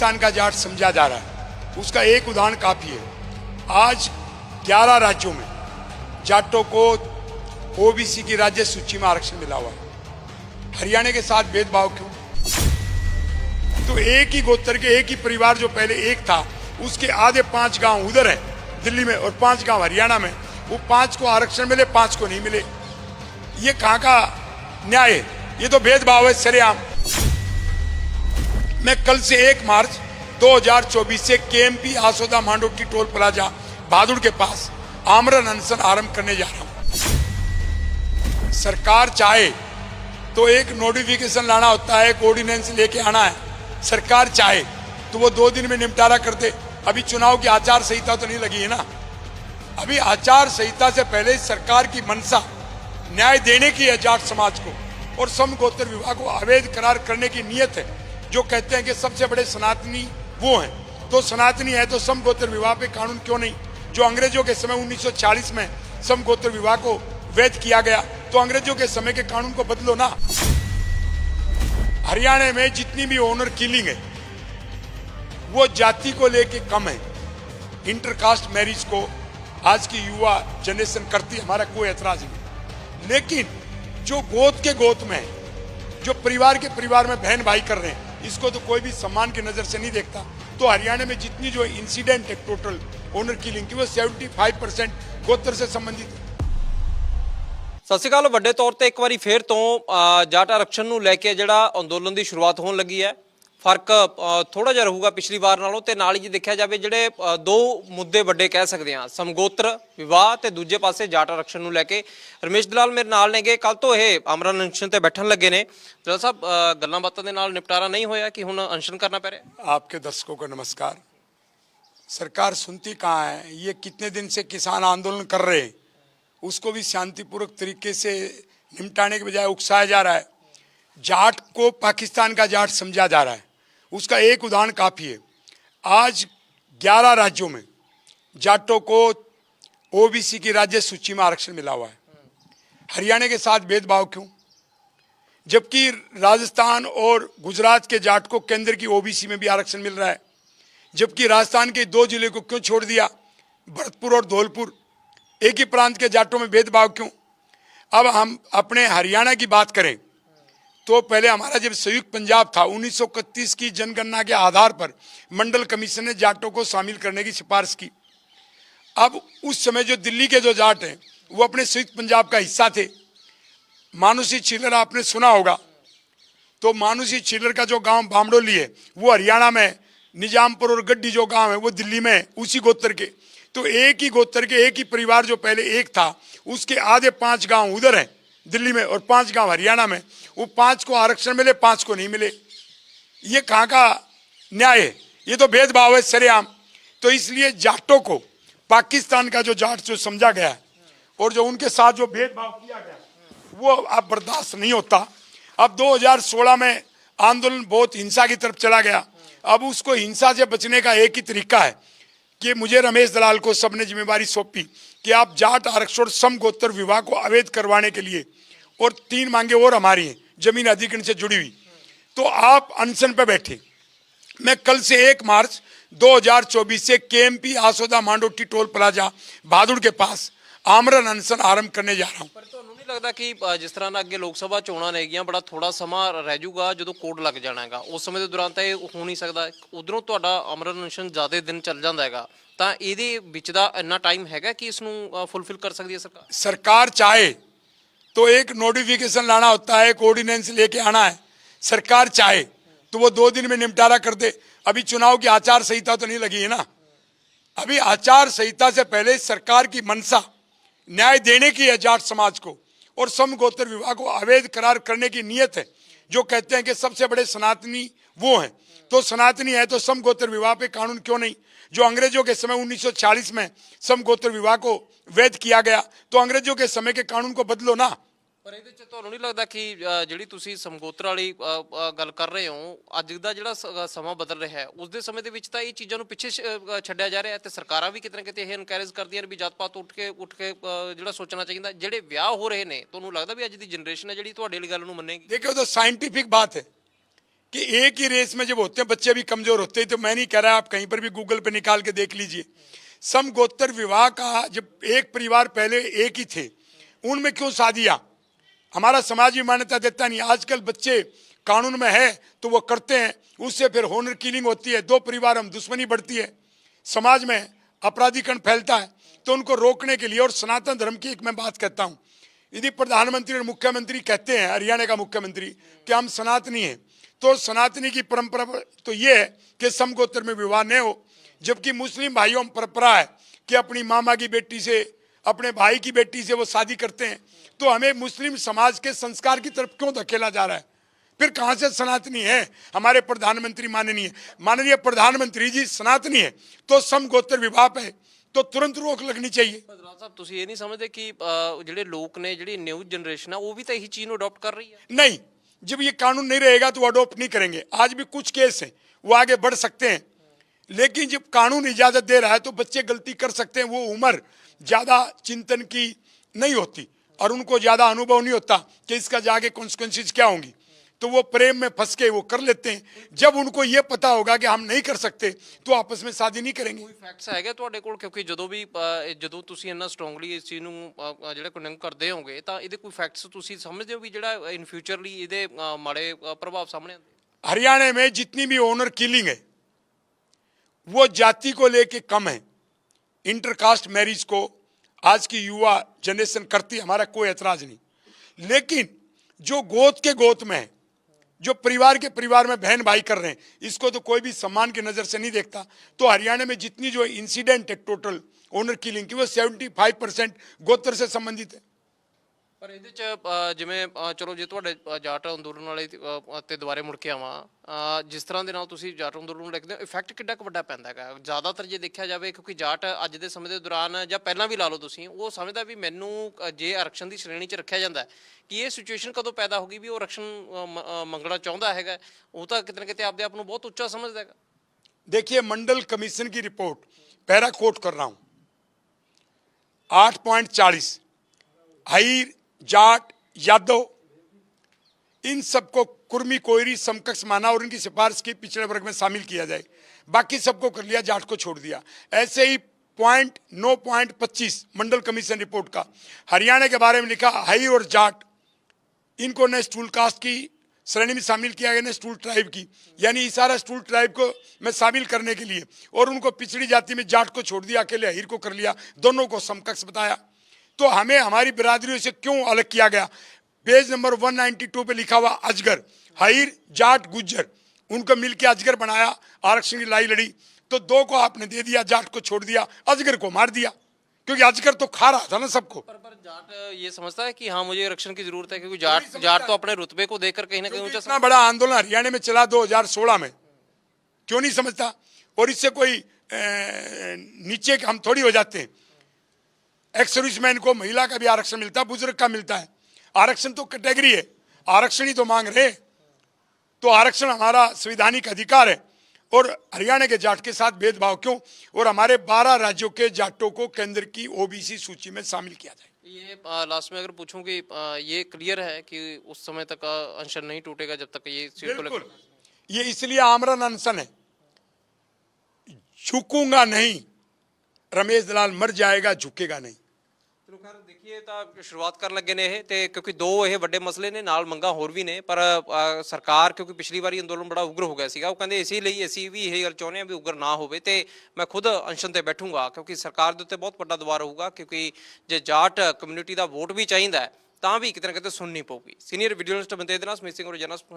पाकिस्तान का जाट समझा जा रहा है, उसका एक उदाहरण काफी है। आज 11 राज्यों में जाटों को ओबीसी की राज्य सूची में आरक्षण मिला हुआ है। हरियाणा के साथ भेदभाव क्यों? तो एक ही गोत्र के एक ही परिवार जो पहले एक था, उसके आधे 5 गांव उधर है दिल्ली में और 5 गांव हरियाणा में, वो 5 को आरक्षण मिले, 5 को नहीं मिले। ये कहां का न्याय है? ये तो भेदभाव है सरेआम। मैं कल से 1 मार्च 2024 से केएमपी आसोदा मांडोटी टोल प्लाजा भादुड़ के पास आमरण अनशन आरंभ करने जा रहा हूं। सरकार चाहे तो एक नोटिफिकेशन लाना होता है, एक ऑर्डिनेंस लेके आना है। सरकार चाहे तो वो 2 दिन में निपटारा कर दे। अभी चुनाव की आचार संहिता तो नहीं लगी है ना। अभी आचार संहिता से पहले सरकार की मंशा न्याय देने की है जाट समाज को, और समगोत्र विवाह को अवैध करार करने की नीयत है। जो कहते हैं कि सबसे बड़े सनातनी वो हैं, तो सनातनी है तो समगोत्र विवाह पे कानून क्यों नहीं? जो अंग्रेजों के समय 1940 में समगोत्र विवाह को वैध किया गया, तो अंग्रेजों के समय के कानून को बदलो ना। हरियाणा में जितनी भी ऑनर किलिंग है वो जाति को लेके कम है। इंटरकास्ट मैरिज को आज की युवा जनरेशन करती है, हमारा कोई एतराज नहीं। लेकिन जो गोद के गोद में है, जो परिवार के परिवार में बहन भाई कर रहे हैं, इसको तो कोई भी सम्मान की नजर से नहीं देखता। तो हरियाणा में जितनी जो इंसिडेंट है टोटल ओनर किलिंग की, वो 75% गोत्र से संबंधित है। ਸਤਿ ਸ਼੍ਰੀ ਅਕਾਲ। ਵੱਡੇ ਤੌਰ ਤੇ ਇੱਕ ਵਾਰੀ ਫੇਰ ਤੋਂ ਜਾਟ ਆਰਕਸ਼ਣ ਨੂੰ ਲੈ ਕੇ ਜਿਹੜਾ ਅੰਦੋਲਨ ਦੀ ਸ਼ੁਰੂਆਤ ਹੋਣ ਲੱਗੀ ਹੈ। ਫਰਕ ਥੋੜਾ ਜਿਹਾ ਰਹੂਗਾ ਪਿਛਲੀ ਵਾਰ ਨਾਲੋਂ, ਤੇ ਨਾਲ ਹੀ ਜੇ ਦੇਖਿਆ ਜਾਵੇ ਜਿਹੜੇ 2 ਮੁੱਦੇ ਵੱਡੇ ਕਹਿ ਸਕਦੇ ਹਾਂ, ਸਮਗੋਤਰ ਵਿਵਾਹ ਤੇ ਦੂਜੇ ਪਾਸੇ ਜਾਟ ਆਰਕਸ਼ਣ ਨੂੰ ਲੈ ਕੇ। ਰਮੇਸ਼ ਦਲਾਲ ਮੇਰੇ ਨਾਲ ਨੇਗੇ। ਕੱਲ ਤੋਂ ਇਹ ਅਮਰਨ ਅਨਸ਼ਨ ਤੇ ਬੈਠਣ ਲੱਗੇ ਨੇ। ਦਲਾਲ ਸਾਹਿਬ, ਗੱਲਾਂ ਬਾਤਾਂ ਦੇ ਨਾਲ ਨਿਪਟਾਰਾ ਨਹੀਂ ਹੋਇਆ ਕਿ ਹੁਣ ਅਨਸ਼ਨ ਕਰਨਾ ਪੈ ਰਿਹਾ? आपके दर्शकों को नमस्कार। सरकार सुनती कहाँ है? ये कितने दिन से किसान आंदोलन कर रहे हैं, उसको भी शांतिपूर्वक तरीके से निपटाने के बजाय उकसाया जा रहा है। जाट को पाकिस्तान का जाट समझा जा रहा है, उसका एक उदाहरण काफी है। आज 11 राज्यों में जाटों को ओबीसी की राज्य सूची में आरक्षण मिला हुआ है। हरियाणा के साथ भेदभाव क्यों? जबकि राजस्थान और गुजरात के जाट को केंद्र की ओबीसी में भी आरक्षण मिल रहा है। जबकि राजस्थान के 2 जिले को क्यों छोड़ दिया, भरतपुर और धौलपुर? एक ही प्रांत के जाटों में भेदभाव क्यों? अब हम अपने हरियाणा की बात करें तो पहले हमारा जब संयुक्त पंजाब था, 1931 की जनगणना के आधार पर मंडल कमीशन ने जाटों को शामिल करने की सिफारिश की। अब उस समय जो दिल्ली के जो जाट हैं वो अपने संयुक्त पंजाब का हिस्सा थे। मानुषी छिल्लर आपने सुना होगा, तो मानुषी छिल्लर का जो गांव बामडोली है वो हरियाणा में, निजामपुर और गड्डी जो गांव है वो दिल्ली में है, उसी गोत्र के। तो एक ही गोत्र के एक ही परिवार जो पहले एक था, उसके आधे 5 गांव उधर है दिल्ली में और 5 गांव हरियाणा में, वो 5 को आरक्षण मिले, 5 को नहीं मिले। ये कहां का न्याय है? ये तो भेदभाव है सरेआम। तो इसलिए जाटों को पाकिस्तान का जो जाट जो समझा गया है और जो उनके साथ जो भेदभाव किया गया, वो अब बर्दाश्त नहीं होता। अब 2016 में आंदोलन बहुत हिंसा की तरफ चला गया। अब उसको हिंसा से बचने का एक ही तरीका है कि मुझे रमेश दलाल को सबने जिम्मेवारी सौंपी कि आप जाट आरक्षण समगोत्र विवाह को अवैध करवाने के लिए, और 3 मांगे और हमारी हैं जमीन अधिग्रहण से जुड़ी हुई, तो आप अनशन पे बैठे। मैं कल से 1 मार्च 2024 से केएमपी आसोदा मांडोटी टोल प्लाजा भादुड़ के पास आमरण अनशन आरंभ करने जा रहा हूँ। ਪਰ ਤੁਹਾਨੂੰ ਨਹੀਂ ਲੱਗਦਾ ਕਿ ਜਿਸ ਤਰ੍ਹਾਂ ਨਾਲ ਅੱਗੇ ਲੋਕ ਸਭਾ ਚੋਣਾਂ ਨੇਗੀਆਂ, ਬੜਾ ਥੋੜਾ ਸਮਾਂ ਰਹਿ ਜਾਊਗਾ ਜਦੋਂ ਕੋਡ ਲੱਗ ਜਾਣਾ ਹੈਗਾ, ਉਸ ਸਮੇਂ ਦੇ ਦੌਰਾਨ ਤਾਂ ਇਹ ਹੋ ਨਹੀਂ ਸਕਦਾ? ਉਧਰੋਂ ਤੁਹਾਡਾ ਅਮਰਨ ਅਨਸ਼ਨ ਜ਼ਿਆਦਾ ਦਿਨ ਚੱਲ ਜਾਂਦਾ ਹੈਗਾ, ਤਾਂ ਇਹਦੇ ਵਿੱਚ ਦਾ ਇੰਨਾ ਟਾਈਮ ਹੈਗਾ ਕਿ ਇਸ ਨੂੰ ਫੁੱਲਫਿਲ ਕਰ ਸਕਦੀ ਹੈ ਸਰਕਾਰ? सरकार चाहे तो एक नोटिफिकेशन लाना होता है, एक ऑर्डिनेंस लेके आना है। सरकार चाहे तो वो 2 दिन में निपटारा कर दे। अभी चुनाव की आचार संहिता तो नहीं लगी है ना। अभी आचार संहिता से पहले सरकार की मंशा न्याय देने की है जाट समाज को, और समगोत्र विवाह को अवैध करार करने की नीयत है। जो कहते हैं कि सबसे बड़े सनातनी वो हैं, तो सनातनी है तो समगोत्र विवाह पे कानून क्यों नहीं? जो अंग्रेजों के समय 1940 में समगोत्र विवाह को वैध किया गया, तो अंग्रेजों के समय के कानून को बदलो ना। ਪਰ ਇਹਦੇ 'ਚ ਤੁਹਾਨੂੰ ਨਹੀਂ ਲੱਗਦਾ ਕਿ ਜਿਹੜੀ ਤੁਸੀਂ ਸਮਗੋਤਰ ਵਾਲੀ ਗੱਲ ਕਰ ਰਹੇ ਹੋ, ਅੱਜ ਦਾ ਜਿਹੜਾ ਸਮਾਂ ਬਦਲ ਰਿਹਾ ਹੈ, ਉਸ ਦੇ ਸਮੇਂ ਦੇ ਵਿੱਚ ਤਾਂ ਇਹ ਚੀਜ਼ਾਂ ਨੂੰ ਪਿੱਛੇ ਛੱਡਿਆ ਜਾ ਰਿਹਾ ਹੈ, ਤੇ ਸਰਕਾਰਾਂ ਵੀ ਕਿਤੇ ਨਾ ਕਿਤੇ ਇਹ ਇਨਕਰੇਜ ਕਰਦੀਆਂ ਨੇ ਵੀ ਜਾਤ ਪਾਤ ਉੱਠ ਕੇ ਜਿਹੜਾ ਸੋਚਣਾ ਚਾਹੀਦਾ। ਜਿਹੜੇ ਵਿਆਹ ਹੋ ਰਹੇ ਨੇ, ਤੁਹਾਨੂੰ ਲੱਗਦਾ ਵੀ ਅੱਜ ਦੀ ਜਨਰੇਸ਼ਨ ਹੈ ਜਿਹੜੀ ਤੁਹਾਡੀ ਵਾਲੀ ਗੱਲ ਨੂੰ ਮੰਨੇਗੀ? देखो तो साइंटिफिक बात है, कि एक ही रेस में जब होते हैं बच्चे भी कमजोर होते हैं, तो मैं नहीं कह रहा, आप कहीं पर भी गूगल पे निकाल के देख लीजिए। समगोत्र विवाह का जब एक परिवार पहले एक ही थे, उनमें क्यों शादियां? हमारा समाज भी मान्यता देता नहीं। आजकल बच्चे कानून में है तो वो करते हैं, उससे फिर होनर किलिंग होती है, दो परिवार में दुश्मनी बढ़ती है, समाज में अपराधीकरण फैलता है। तो उनको रोकने के लिए, और सनातन धर्म की एक मैं बात कहता हूं, यदि प्रधानमंत्री और मुख्यमंत्री कहते हैं, हरियाणा का मुख्यमंत्री, कि हम सनातनी हैं, तो सनातनी की परंपरा तो ये है कि समगोत्र में विवाह न हो। जबकि मुस्लिम भाइयों में परंपरा है कि अपनी मामा की बेटी से, अपने भाई की बेटी से वो शादी करते हैं। तो हमें मुस्लिम समाज के संस्कार की तरफ क्यों धकेला जा रहा है? फिर कहां से सनातनी है? हमारे प्रधानमंत्री माननीय प्रधानमंत्री जी सनातनी है, तो समगोत्र विवाह पे तो तुरंत रोक लगनी चाहिए। ਭਦਰਾਜ ਸਾਹਿਬ ਤੁਸੀਂ ਇਹ ਨਹੀਂ ਸਮਝਦੇ ਕਿ ਜਿਹੜੇ ਲੋਕ ਨੇ, ਜਿਹੜੀ ਨਿਊ ਜਨਰੇਸ਼ਨ ਆ, ਉਹ ਵੀ ਤਾਂ ਇਹੀ ਚੀਜ਼ ਨੂੰ ਅਡਾਪਟ ਕਰ ਰਹੀ ਹੈ? नहीं, जब ये कानून नहीं रहेगा तो अडॉप्ट नहीं करेंगे। आज भी कुछ केस हैं वो आगे बढ़ सकते हैं, लेकिन जब कानून इजाजत दे रहा है तो बच्चे गलती कर सकते हैं। वो उम्र ज्यादा चिंतन की नहीं होती और उनको ज्यादा अनुभव नहीं होता कि इसका जाके कॉन्सिक्वेंसेस क्या होंगी, तो वो प्रेम में फंस के वो कर लेते हैं। जब उनको ये पता होगा कि हम नहीं कर सकते तो आपस में शादी नहीं करेंगे। ਕੋਈ ਫੈਕਟਸ ਹੈਗੇ ਤੁਹਾਡੇ ਕੋਲ? ਕਿਉਂਕਿ ਜਦੋਂ ਤੁਸੀਂ ਇੰਨਾ ਸਟਰੋਂਗਲੀ ਇਸ ਚੀਜ਼ ਨੂੰ ਜਿਹੜਾ ਕੰਡੈਮ ਕਰਦੇ ਹੋਗੇ, ਤਾਂ ਇਹਦੇ ਕੋਈ ਫੈਕਟਸ ਤੁਸੀਂ ਸਮਝਦੇ ਹੋ ਵੀ ਜਿਹੜਾ ਇਨ ਫਿਊਚਰਲੀ ਇਹਦੇ ਮਾੜੇ ਪ੍ਰਭਾਵ ਸਾਹਮਣੇ ਆਉਂਦੇ? हरियाणा में जितनी भी ऑनर किलिंग है वो जाति को लेके कम है। इंटरकास्ट मैरिज को आज की युवा जनरेशन करती है, हमारा कोई एतराज नहीं, लेकिन जो गोद के गोद में है, जो परिवार के परिवार में बहन भाई कर रहे हैं, इसको तो कोई भी सम्मान की नजर से नहीं देखता। तो हरियाणा में जितनी जो इंसिडेंट है टोटल ओनर किलिंग की, वो 75% गोत्र से संबंधित है। ਪਰ ਇਹਦੇ ਚ ਜਿਵੇਂ ਚਲੋ ਜੇ ਤੁਹਾਡੇ ਜਾਟ ਅੰਦੋਲਨ ਵਾਲੇ ਤੇ ਦੁਬਾਰੇ ਮੁੜ ਕੇ ਆਵਾਂ, ਜਿਸ ਤਰ੍ਹਾਂ ਦੇ ਨਾਲ ਤੁਸੀਂ ਜਾਟ ਅੰਦੋਲਨ ਨੂੰ ਲਿਖਦੇ ਹੋ, ਇਫੈਕਟ ਕਿੰਨਾ ਕੁ ਵੱਡਾ ਪੈਂਦਾ ਹੈਗਾ? ਜ਼ਿਆਦਾਤਰ ਜੇ ਦੇਖਿਆ ਜਾਵੇ, ਕਿਉਂਕਿ ਜਾਟ ਅੱਜ ਦੇ ਸਮੇਂ ਦੇ ਦੌਰਾਨ ਜਾਂ ਪਹਿਲਾਂ ਵੀ ਲਾ ਲਓ ਤੁਸੀਂ, ਉਹ ਸਮਝਦਾ ਵੀ ਮੈਨੂੰ ਜੇ ਆਰਕਸ਼ਣ ਦੀ ਸ਼੍ਰੇਣੀ 'ਚ ਰੱਖਿਆ ਜਾਂਦਾ ਕਿ ਇਹ ਸਿਚੁਏਸ਼ਨ ਕਦੋਂ ਪੈਦਾ ਹੋਗੀ ਵੀ ਉਹ ਆਰਕਸ਼ਣ ਮੰਗਣਾ ਚਾਹੁੰਦਾ ਹੈਗਾ, ਉਹ ਤਾਂ ਕਿਤੇ ਨਾ ਕਿਤੇ ਆਪਦੇ ਆਪ ਨੂੰ ਬਹੁਤ ਉੱਚਾ ਸਮਝਦਾ ਹੈਗਾ। देखिए, मंडल कमीशन की रिपोर्ट पैरा कोट कर रहा हूं, 8.40 हाइर जाट यादव इन सबको कुर्मी कोयरी समकक्ष माना और इनकी सिफारिश की पिछड़े वर्ग में शामिल किया जाए। बाकी सबको कर लिया, जाट को छोड़ दिया। ऐसे ही 9.25 मंडल कमीशन रिपोर्ट का हरियाणा के बारे में लिखा, हाई और जाट इनको न स्टूल कास्ट की श्रेणी में शामिल किया गया, न स्टूल ट्राइब की, यानी इशारा स्टूल ट्राइब को में शामिल करने के लिए, और उनको पिछड़ी जाति में जाट को छोड़ दिया, अकेले हाइर को कर लिया, दोनों को समकक्ष बताया। तो हमें हमारी बिरादरियों से क्यों अलग किया गया? पेज नंबर 192 पे लिखा हुआ अजगर, हाइर जाट गुज्जर, उनको मिलकर अजगर बनाया, आरक्षण की लड़ाई लड़ी, तो दो को आपने दे दिया, जाट को छोड़ दिया, अजगर को मार दिया, क्योंकि अजगर तो खा रहा था ना सबको। पर जाट ये समझता है कि हाँ मुझे आरक्षण की जरूरत है, क्योंकि जाट तो अपने रुतबे को देखकर कहीं ना कहीं ऊंचा इतना बड़ा आंदोलन हरियाणा में चला 2016 में, क्यों नहीं समझता? और इससे कोई नीचे हम थोड़ी हो जाते हैं। एक्स सर्विसमैन को महिला का भी आरक्षण मिलता है, बुजुर्ग का मिलता है। आरक्षण तो कैटेगरी है, आरक्षण ही तो मांग रहे। तो आरक्षण हमारा संवैधानिक अधिकार है, और हरियाणा के जाट के साथ भेदभाव क्यों? और हमारे 12 राज्यों के जाटों को केंद्र की ओबीसी सूची में शामिल किया जाए। ये लास्ट में अगर पूछूं कि ये क्लियर है कि उस समय तक अनशन नहीं टूटेगा जब तक ये सीट को बिल्कुल, ये इसलिए आमरण अनशन है, झुकूंगा नहीं, रमेश दलाल मर जाएगा, झुकेगा नहीं। ਚਲੋ ਖੈਰ ਦੇਖੀਏ, ਤਾਂ ਸ਼ੁਰੂਆਤ ਕਰਨ ਲੱਗੇ ਨੇ ਇਹ, ਤੇ ਕਿਉਂਕਿ ਦੋ ਇਹ ਵੱਡੇ ਮਸਲੇ ਨੇ, ਨਾਲ ਮੰਗਾਂ ਹੋਰ ਵੀ ਨੇ, ਪਰ ਸਰਕਾਰ ਕਿਉਂਕਿ ਪਿਛਲੀ ਵਾਰੀ ਅੰਦੋਲਨ ਬੜਾ ਉਗਰ ਹੋ ਗਿਆ ਸੀਗਾ, ਉਹ ਕਹਿੰਦੇ ਇਸੇ ਲਈ ਅਸੀਂ ਵੀ ਇਹ ਗੱਲ ਚਾਹੁੰਦੇ ਹਾਂ ਵੀ ਉਗਰ ਨਾ ਹੋਵੇ, ਤੇ ਮੈਂ ਖੁਦ ਅਨਸ਼ਨ ਤੇ ਬੈਠੂੰਗਾ, ਕਿਉਂਕਿ ਸਰਕਾਰ ਦੇ ਉੱਤੇ ਬਹੁਤ ਵੱਡਾ ਦਬਾਅ ਰਹੂਗਾ, ਕਿਉਂਕਿ ਜੇ ਜਾਟ ਕਮਿਊਨਿਟੀ ਦਾ ਵੋਟ ਵੀ ਚਾਹੀਦਾ ਤਾਂ ਵੀ ਕਿਤੇ ਨਾ ਕਿਤੇ ਸੁਣਨੀ ਪਊਗੀ। ਸੀਨੀਅਰ ਵੀਡੀਓ ਜਰਨਲਿਸਟ ਬੰਦੇ ਦੇ ਨਾਲ ਸਮੇਤ ਸਿੰਘ ਔਰ ਜਨਰਲ